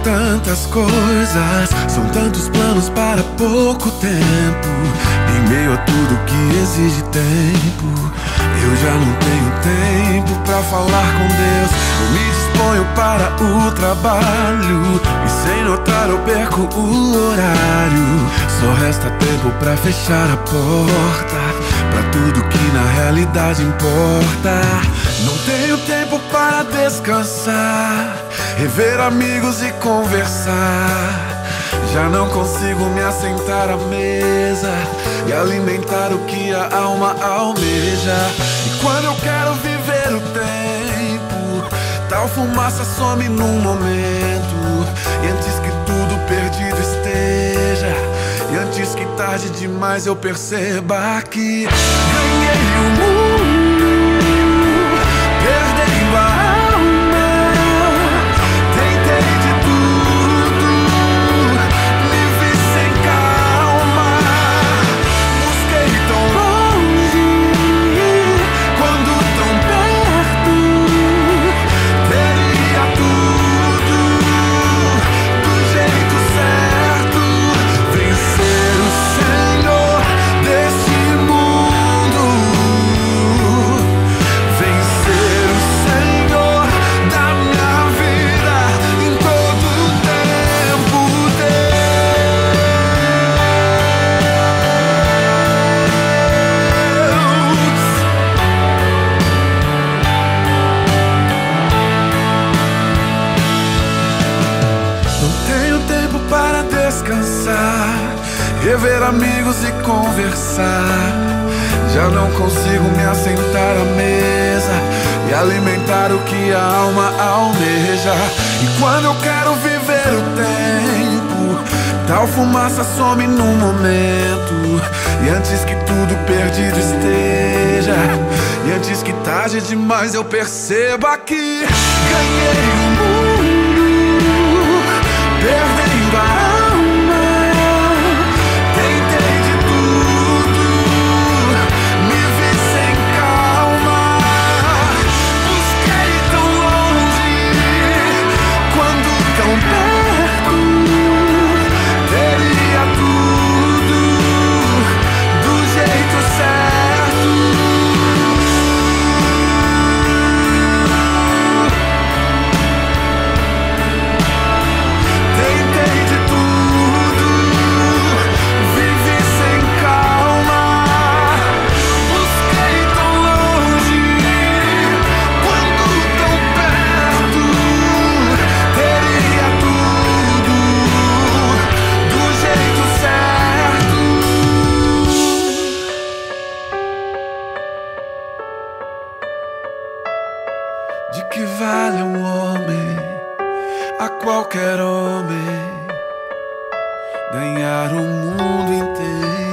tantas coisas, são tantos planos para pouco tempo. Em meio a tudo que exige tempo, eu já não tenho tempo pra falar com Deus. Eu me disponho para o trabalho e sem notar eu perco o horário. Só resta tempo pra fechar a porta pra tudo que na realidade importa. Não tenho tempo para descansar, rever amigos e conversar. Já não consigo me assentar à mesa e alimentar o que a alma almeja. E quando eu quero viver o tempo, tal fumaça some num momento. E antes que tudo perdido esteja, e antes que tarde demais eu perceba que ganhei o mundo, perdendo a alma. Tentei de tudo, me vi sem calma. Busquei tão longe, quando tão perto. Teria tudo do jeito certo. Vencer o Senhor deste mundo, vencer o Senhor da minha vida em todo o tempo. Não tenho tempo para descansar, rever amigos e conversar. Já não consigo me assentar à mesa e alimentar o que a alma almeja. E quando eu quero viver o tempo, tal fumaça some num momento. E antes que tudo perdido esteja, e antes que tarde demais eu perceba que ganhei o mundo, perdendo a alma. Tentei de tudo, me vi sem calma. Busquei tão longe, quando tão perto. Teria tudo do jeito certo. Tentei de tudo, vivi sem calma. Busquei tão longe, quando tão perto. Teria tudo do jeito certo. De que vale um homem, a qualquer homem, ganhar o mundo inteiro